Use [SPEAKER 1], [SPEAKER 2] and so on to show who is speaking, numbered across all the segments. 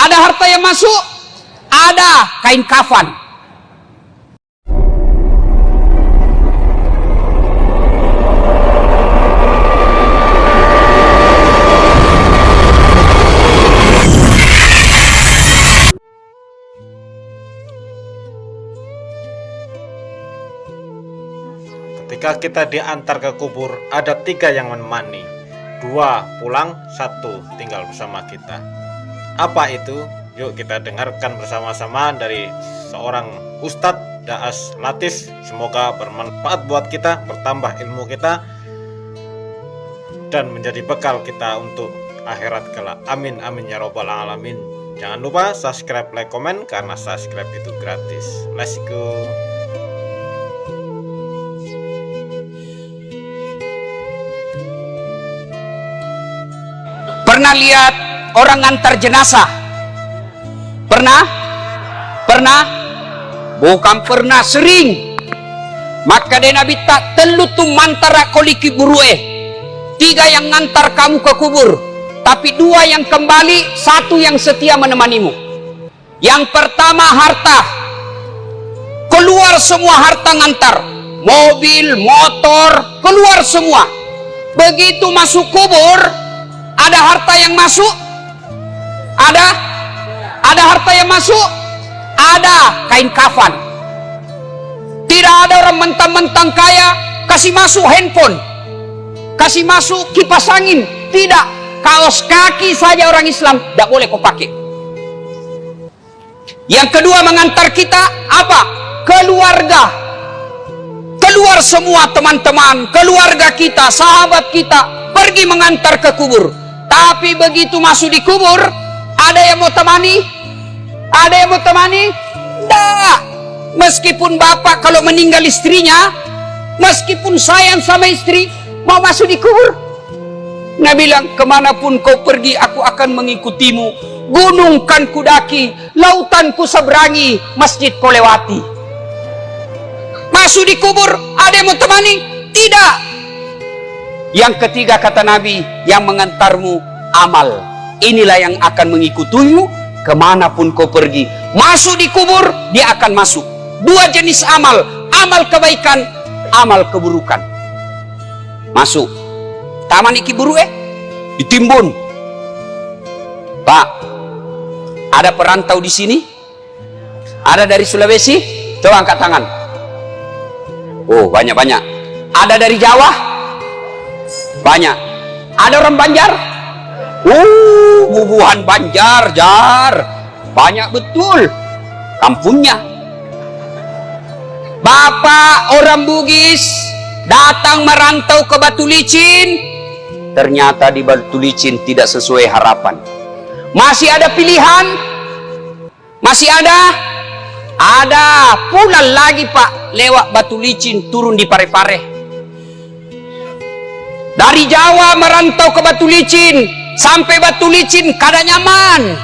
[SPEAKER 1] Ada harta yang masuk, ada kain kafan.
[SPEAKER 2] Ketika kita diantar ke kubur, ada 3 yang menemani. 2 pulang, 1 tinggal bersama kita. Apa itu? Yuk kita dengarkan bersama-sama dari seorang Ustadz Daas Latif. Semoga bermanfaat buat kita, bertambah ilmu kita, dan menjadi bekal kita untuk akhirat kelak. Amin amin ya robbal alamin. Jangan lupa subscribe, like, komen, karena subscribe itu gratis. Let's go.
[SPEAKER 1] Pernah lihat orang ngantar jenazah? Pernah? Pernah? Bukan pernah, sering. Maka dia Nabi tak telu tu mantara koliki burue. 3 yang ngantar kamu ke kubur, tapi 2 yang kembali, 1 yang setia menemanimu. Yang pertama harta. Keluar semua harta ngantar. Mobil, motor, keluar semua. Begitu masuk kubur, ada harta yang masuk? Ada harta yang masuk? Ada kain kafan. Tidak ada orang mentang-mentang kaya kasih masuk handphone, kasih masuk kipas angin. Tidak, kaos kaki saja orang Islam tidak boleh kau pakai. Yang kedua mengantar kita apa? Keluarga. Keluar semua teman-teman, keluarga kita, sahabat kita pergi mengantar ke kubur. Tapi begitu masuk di kubur, ada yang mau temani? Ada yang mau temani? Tidak. Meskipun bapak kalau meninggal istrinya, meskipun sayang sama istri, mau masuk di kubur, Nabi bilang, kemanapun kau pergi, aku akan mengikutimu. Gunung kan kudaki, lautan ku seberangi, masjid kau lewati. Masuk di kubur, ada yang mau temani? Tidak. Yang ketiga kata Nabi, yang mengantarmu amal. Inilah yang akan mengikutimu kemanapun kau pergi. Masuk di kubur, dia akan masuk. 2 jenis amal, amal kebaikan, amal keburukan. Masuk. Taman iki buru ditimbun. Pak, ada perantau di sini? Ada dari Sulawesi? Coba angkat tangan. Oh, banyak-banyak. Ada dari Jawa? Banyak. Ada orang Banjar? Bubuhan Banjar, Jar. Banyak betul kampungnya. Bapak orang Bugis datang merantau ke Batu Licin. Ternyata di Batu Licin tidak sesuai harapan. Masih ada pilihan? Masih ada? Ada. Pulang lagi Pak, lewat Batu Licin, turun di Parepare. Dari Jawa merantau ke Batu Licin, sampai Batu Licin kada nyaman.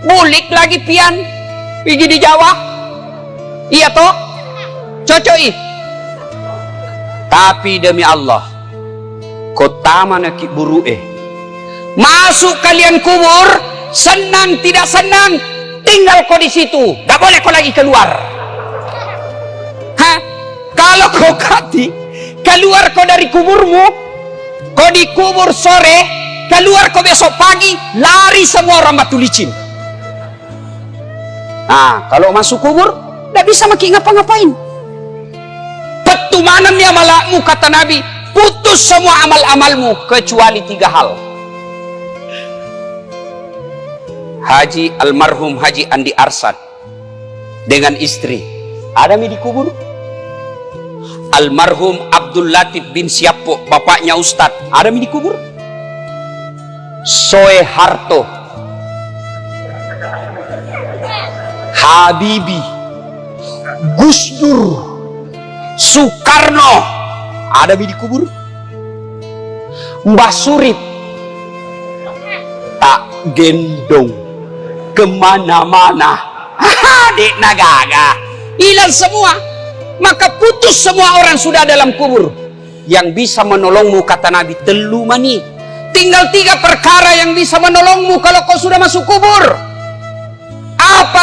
[SPEAKER 1] Bulik lagi pian, pergi di Jawa. Iya toh? Cocoi. Tapi demi Allah, kota mana ki buru masuk kalian kubur, senang tidak senang, tinggal kau di situ. Gak boleh kau lagi keluar. Hah? Kalau kau kati, keluar kau dari kuburmu, kau dikubur sore, keluar kau besok pagi, lari semua orang Batu Licin. Nah, kalau masuk kubur, tidak bisa makin ngapa-ngapain. Petumanan ya malakmu, kata Nabi, putus semua amal-amalmu, kecuali 3 hal. Haji almarhum Haji Andi Arsad dengan istri, ada mi di kubur? Almarhum Abdul Latif bin Siapo, bapaknya Ustadz, ada mi di kubur? Soeharto, Habibie, Gus Dur, Soekarno, ada mi di kubur? Mbah Surip tak gendong kemana-mana. Dek nagaga, hilang semua. Maka putus semua orang sudah dalam kubur. Yang bisa menolongmu, kata Nabi, telu mani. Tinggal 3 perkara yang bisa menolongmu kalau kau sudah masuk kubur.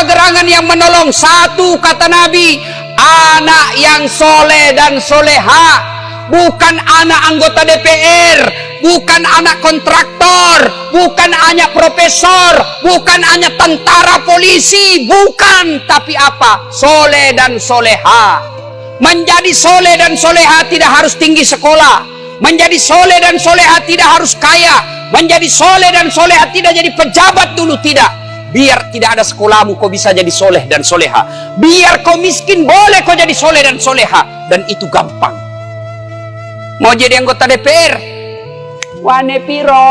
[SPEAKER 1] Apa gerangan yang menolong? Satu, kata Nabi, anak yang soleh dan soleha. Bukan anak anggota DPR, bukan anak kontraktor, bukan anak profesor, bukan anak tentara polisi, bukan. Tapi apa? Soleh dan soleha. Menjadi soleh dan soleha tidak harus tinggi sekolah. Menjadi soleh dan soleha tidak harus kaya. Menjadi soleh dan soleha tidak jadi pejabat dulu, tidak. Biar tidak ada sekolahmu, kau bisa jadi soleh dan soleha. Biar kau miskin, boleh kau jadi soleh dan soleha. Dan itu gampang. Mau jadi anggota DPR? Wane piro.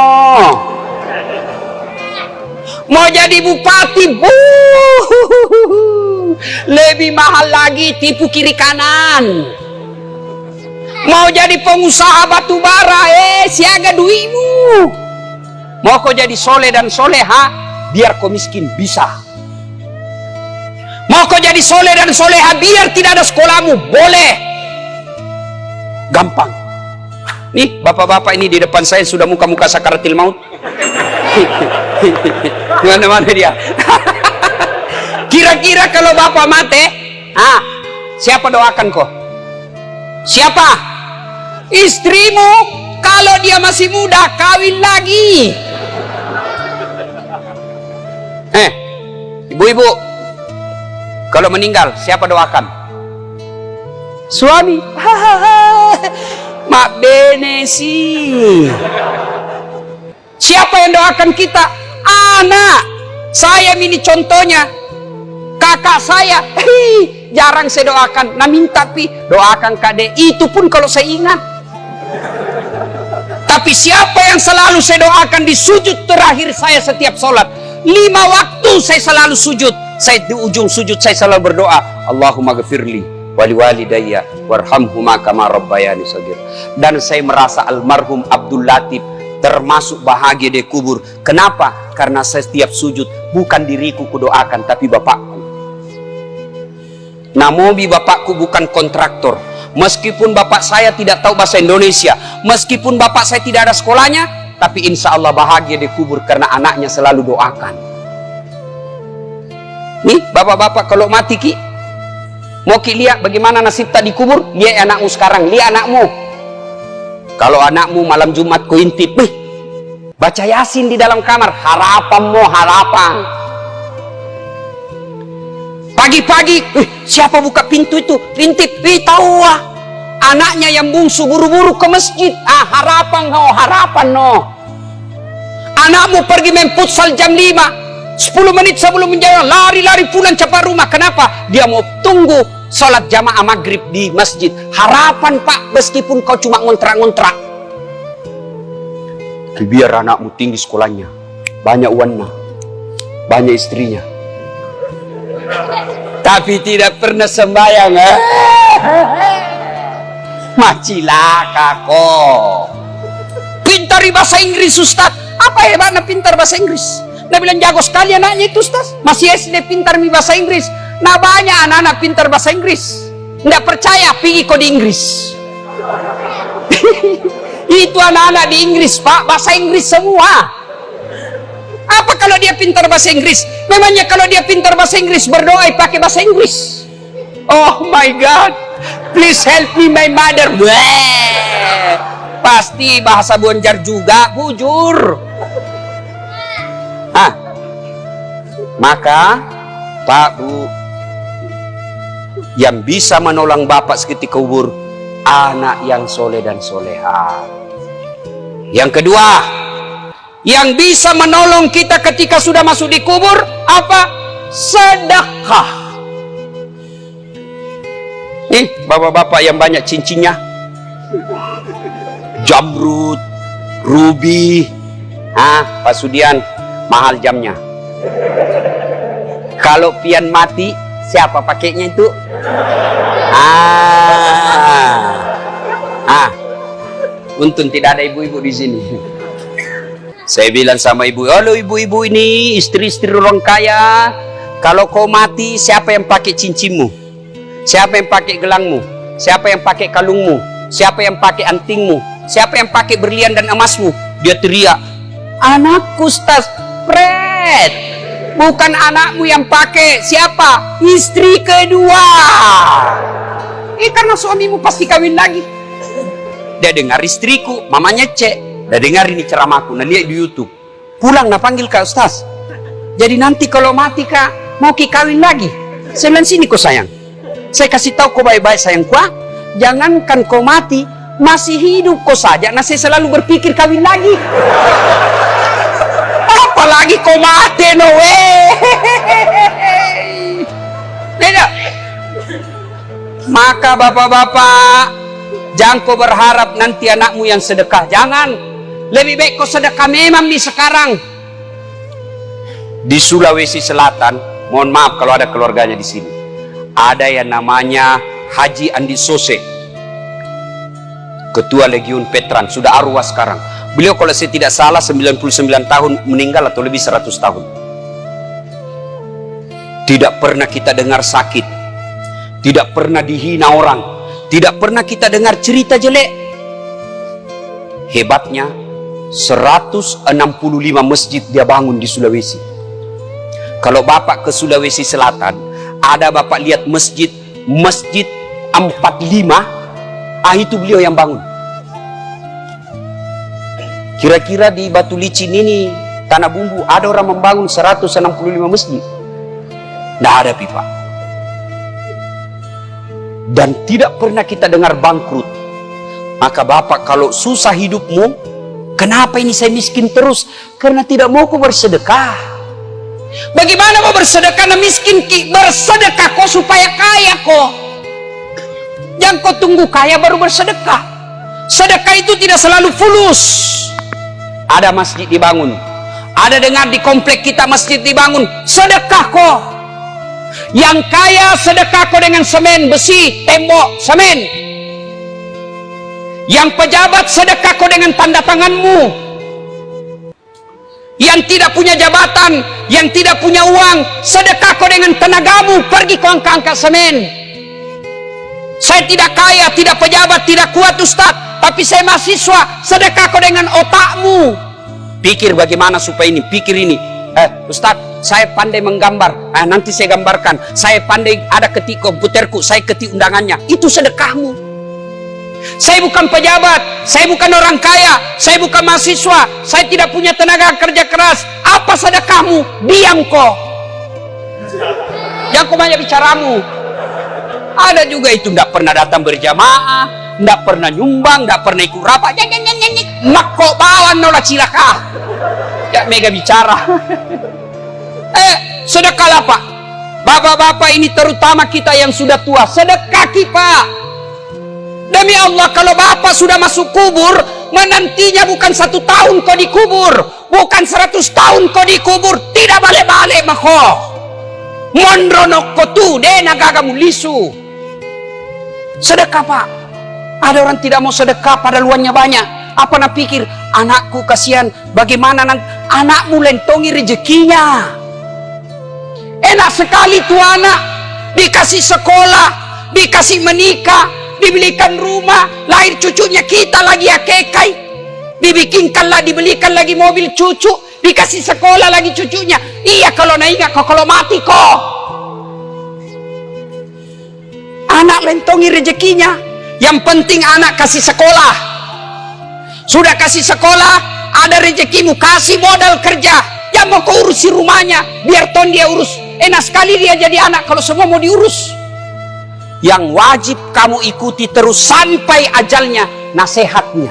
[SPEAKER 1] Mau jadi bupati? Lebih mahal lagi, tipu kiri kanan. Mau jadi pengusaha batu bara? Siaga duitmu. Mau kau jadi soleh dan soleha? Biar kau miskin, bisa. Mau kau jadi soleh dan soleha biar tidak ada sekolahmu? Boleh. Gampang. Nih, bapak-bapak ini di depan saya sudah muka-muka sakaratil maut. Mana-mana dia. Kira-kira kalau bapak mati, siapa doakan kau? Siapa? Istrimu. Kalau dia masih muda, kawin lagi. Ibu-ibu, kalau meninggal, siapa doakan? Suami. Mak bene sih. Siapa yang doakan kita? Anak. Saya ini contohnya. Kakak saya, jarang saya doakan. Nah minta doakan kade. Itu pun kalau saya ingat. Tapi siapa yang selalu saya doakan di sujud terakhir saya setiap sholat? 5 waktu saya selalu sujud. Saya di ujung sujud saya selalu berdoa, Allahumma ghafirli wali walidayya warhamhuma kama rabbayani shaghir. Dan saya merasa almarhum Abdul Latif termasuk bahagia di kubur. Kenapa? Karena saya setiap sujud bukan diriku kudoakan, tapi bapakku. Namobi bapakku bukan kontraktor. Meskipun bapak saya tidak tahu bahasa Indonesia, meskipun bapak saya tidak ada sekolahnya, tapi insya Allah bahagia di kubur karena anaknya selalu doakan. Nih bapak-bapak kalau mati ki, mau ki lihat bagaimana nasib tadi kubur, lihat anakmu sekarang, lihat anakmu. Kalau anakmu malam Jumat ku intip, baca Yasin di dalam kamar, harapanmu harapan. Pagi-pagi, siapa buka pintu itu? Intip, tahu anaknya yang bungsu buru-buru ke masjid. Harapan no. Anakmu pergi main futsal jam 5, 10 menit sebelum menjauh, lari-lari pulang cepat rumah. Kenapa? Dia mau tunggu sholat jamaah maghrib di masjid. Harapan pak, meskipun kau cuma ngontrak-ngontrak. Biar anakmu tinggi sekolahnya, banyak uangnya, banyak istrinya, tapi tidak pernah sembahyang. Macilaka kok. Pintar bahasa Inggris Ustaz. Apa hebatnya pintar bahasa Inggris? Nah bilang jago sekali anaknya itu Ustaz. Masih SD pintar bahasa Inggris. Nah banyak anak-anak pintar bahasa Inggris. Nggak percaya, pergi kok di Inggris. Itu anak-anak di Inggris pak, bahasa Inggris semua. Apa kalau dia pintar bahasa Inggris? Memangnya kalau dia pintar bahasa Inggris berdoa pakai bahasa Inggris? Oh my God, please help me my mother. Pasti bahasa Bonjar juga, bujur. Maka Pak Bu, yang bisa menolong bapak seketika kubur, anak yang soleh dan soleha. Yang kedua, yang bisa menolong kita ketika sudah masuk di kubur, apa? Sedekah. Nih bapak-bapak yang banyak cincinnya, jamrud, ruby, Pak Sudian, mahal jamnya. Kalau pian mati, siapa pakainya itu? Untung tidak ada ibu-ibu di sini. Saya bilang sama ibu, halo ibu-ibu ini, istri-istri orang kaya, kalau kau mati, siapa yang pakai cincinmu? Siapa yang pakai gelangmu? Siapa yang pakai kalungmu? Siapa yang pakai antingmu? Siapa yang pakai berlian dan emasmu? Dia teriak, anakku Ustaz, pret. Bukan anakmu yang pakai, siapa? Istri kedua. Karena suamimu pasti kawin lagi. Dia dengar istriku, mamanya cek. Dia dengar ini ceramahku, nah lihat di YouTube. Pulang nak panggil Kak Ustaz. Jadi nanti kalau mati Kak, mau kawin lagi. Saya bilang, sini kau sayang. Saya kasih tahu kau baik-baik sayangku. Jangankan kau mati, masih hidup kau saja. Nah saya selalu berpikir kawin lagi. Apalagi kau mati, no way. Beda. Maka bapak-bapak, jangan kau berharap nanti anakmu yang sedekah. Jangan. Lebih baik kau sedekah memang di sekarang. Di Sulawesi Selatan, mohon maaf kalau ada keluarganya di sini. Ada yang namanya Haji Andi Sose, Ketua Legiun Veteran, sudah arwah sekarang. Beliau kalau saya tidak salah 99 tahun meninggal atau lebih 100 tahun. Tidak pernah kita dengar sakit, tidak pernah dihina orang, tidak pernah kita dengar cerita jelek. Hebatnya 165 masjid dia bangun di Sulawesi. Kalau Bapak ke Sulawesi Selatan, ada Bapak lihat masjid 45, itu beliau yang bangun. Kira-kira di Batu Licin ini, Tanah Bumbu, ada orang membangun 165 masjid? Tidak ada, Pak. Dan tidak pernah kita dengar bangkrut. Maka Bapak kalau susah hidupmu, kenapa ini saya miskin terus? Karena tidak mau kau bersedekah. Bagaimana mau bersedekah na miskin? Bersedekah kau supaya kaya kau. Jangan kau tunggu kaya baru bersedekah. Sedekah itu tidak selalu fulus. Ada masjid dibangun, ada dengar di komplek kita masjid dibangun, sedekah kau. Yang kaya sedekah kau dengan semen, besi, tembok, semen. Yang pejabat sedekah kau dengan tanda tanganmu. Yang tidak punya jabatan, yang tidak punya uang, sedekah kau dengan tenagamu, pergi kau angkat semen. Saya tidak kaya, tidak pejabat, tidak kuat Ustaz, tapi saya mahasiswa, sedekah kau dengan otakmu. Pikir bagaimana supaya ini, pikir ini. Ustaz, saya pandai menggambar, nanti saya gambarkan. Saya pandai ada ketik komputerku, saya ketik undangannya. Itu sedekahmu. Saya bukan pejabat, saya bukan orang kaya, saya bukan mahasiswa, saya tidak punya tenaga kerja keras. Apa sedekahmu? Diam kau. Jangan kau banyak bicaramu. Ada juga itu tidak pernah datang berjamaah, tidak pernah nyumbang, tidak pernah ikut rapat. Mak kau bawa nolah cilaka. Ya mega bicara. Sedekah Pak. Bapak-bapak ini terutama kita yang sudah tua, sedekah Pak. Demi Allah, kalau Bapak sudah masuk kubur, menantinya bukan 1 tahun kau dikubur, bukan 100 tahun kau dikubur, tidak balik-balik mako. Mondronok kotu dena gagamu lisu. Sedekah Pak. Ada orang tidak mau sedekah pada luannya banyak. Apa nak pikir, anakku kasihan, bagaimana nanti anakmu lentongi rezekinya. Enak sekali tuh anak, dikasih sekolah, dikasih menikah, dibelikan rumah, lahir cucunya kita lagi akekai, dibikinkanlah, dibelikan lagi mobil cucu, dikasih sekolah lagi cucunya. Iya kalau naik kok, kalau mati kok. Anak lentongi rezekinya. Yang penting anak kasih sekolah. Sudah kasih sekolah, ada rezekimu, kasih modal kerja. Yang mau kau urusi rumahnya, biar ton dia urus. Enak sekali dia jadi anak kalau semua mau diurus. Yang wajib kamu ikuti terus sampai ajalnya, nasihatnya.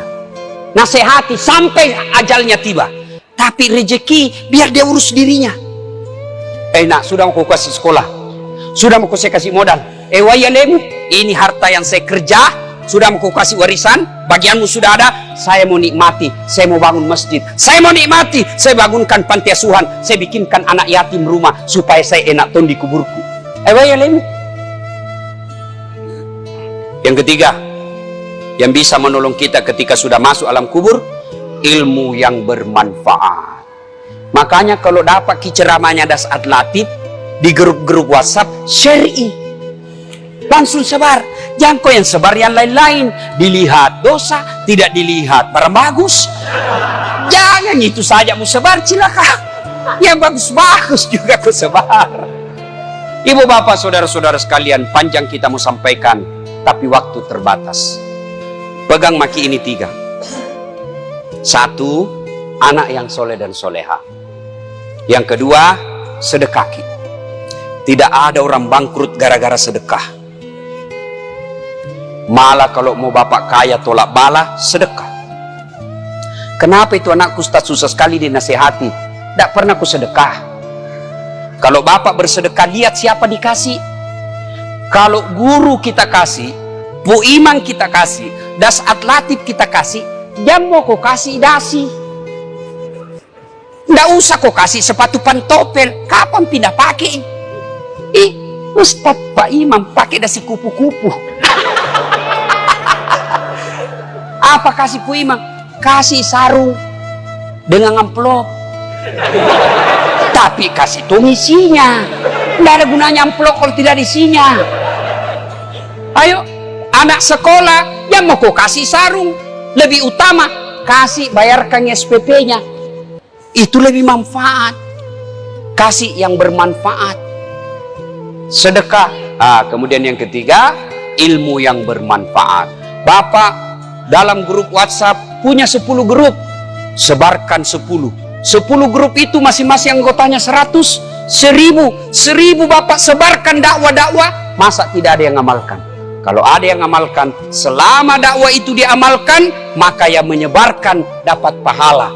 [SPEAKER 1] Nasihati sampai ajalnya tiba. Tapi rezeki biar dia urus dirinya. Enak, sudah mau kau kasih sekolah, sudah mau kau saya kasih modal. Wayalemu, ini harta yang saya kerja, sudah mau kau kasih warisan, bagianmu sudah ada. Saya mau nikmati, saya mau bangun masjid, saya mau nikmati, saya bangunkan panti asuhan, saya bikinkan anak yatim rumah supaya saya enak ton di kuburku. Wayalemu. Yang ketiga, yang bisa menolong kita ketika sudah masuk alam kubur, ilmu yang bermanfaat. Makanya kalau dapat ceramahnya Dasat Latif di grup-grup WhatsApp, syar'i, langsung sebar. Jangan kau yang sebar yang lain-lain, dilihat dosa, tidak dilihat barang bagus. Jangan itu saja mau sebar, cilaka. Yang bagus-bagus juga ku sebar. Ibu bapak saudara-saudara sekalian, panjang kita mau sampaikan, tapi waktu terbatas. Pegang maki ini 3. 1, anak yang soleh dan soleha. Yang kedua, sedekah. Tidak ada orang bangkrut gara-gara sedekah. Malah kalau mau bapak kaya tolak bala, sedekah. Kenapa itu anakku Ustaz susah sekali dinasehati? Tidak pernah ku sedekah. Kalau bapak bersedekah, lihat siapa dikasih. Kalau guru kita kasih, Bu Imam kita kasih, Das Atlatif kita kasih, jangan mau kau kasih dasi. Tidak usah kau kasih sepatu pantopel. Kapan pindah pakai? Ustaz Pak Imam pakai dasi kupu-kupu. Apa kasih Bu Imam? Kasih sarung dengan amplop. Tapi kasih tuh isinya. Tidak ada gunanya amplop kalau tidak ada isinya. Ayo, anak sekolah yang mau kau kasih sarung, lebih utama kasih bayarkan SPP-nya. Itu lebih manfaat. Kasih yang bermanfaat. Sedekah. Kemudian yang ketiga, ilmu yang bermanfaat. Bapak dalam grup WhatsApp punya 10 grup, sebarkan 10 grup itu masing-masing anggotanya 100, 1000 bapak sebarkan dakwah-dakwah. Masa tidak ada yang ngamalkan? Kalau ada yang ngamalkan, selama dakwah itu diamalkan, maka yang menyebarkan dapat pahala,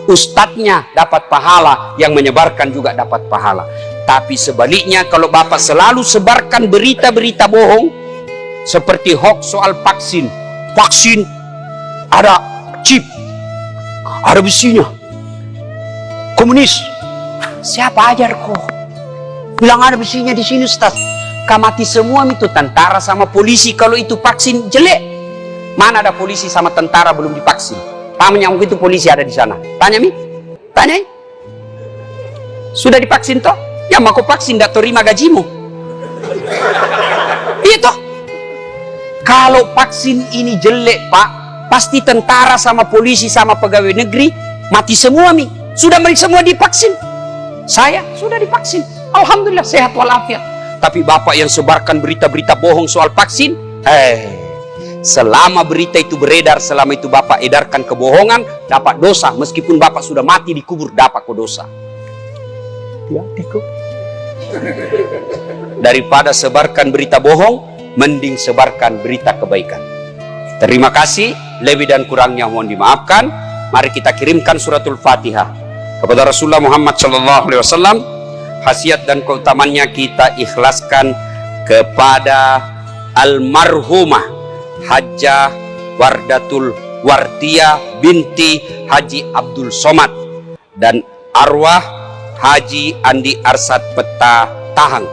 [SPEAKER 1] ustadznya dapat pahala, yang menyebarkan juga dapat pahala. Tapi sebaliknya, kalau bapak selalu sebarkan berita-berita bohong seperti hoax soal vaksin ada chip, ada besinya, komunis. Siapa ajar kok bilang ada besinya di sini Ustaz? Kamati semua itu tentara sama polisi kalau itu vaksin jelek. Mana ada polisi sama tentara belum divaksin? Pamannya itu polisi ada di sana. Tanya mi, tanya. Sudah divaksin toh? Yang mau vaksin tidak terima gajimu. Itu. Kalau vaksin ini jelek Pak, pasti tentara sama polisi sama pegawai negeri mati semua mi. Sudah mereka semua divaksin. Saya sudah divaksin. Alhamdulillah sehat walafiat. Tapi bapak yang sebarkan berita-berita bohong soal vaksin, selama berita itu beredar, selama itu bapak edarkan kebohongan, dapat dosa. Meskipun bapak sudah mati dikubur, dapat kok dosa. Hati-hati kok. Daripada sebarkan berita bohong, mending sebarkan berita kebaikan. Terima kasih, lebih dan kurangnya mohon dimaafkan. Mari kita kirimkan suratul Fatihah kepada Rasulullah Muhammad SAW. Khasiat dan keutamannya kita ikhlaskan kepada almarhumah Hajjah Wardatul Wartia binti Haji Abdul Somad dan arwah Haji Andi Arsad Peta Tahang.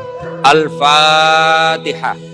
[SPEAKER 1] Al-Fatihah.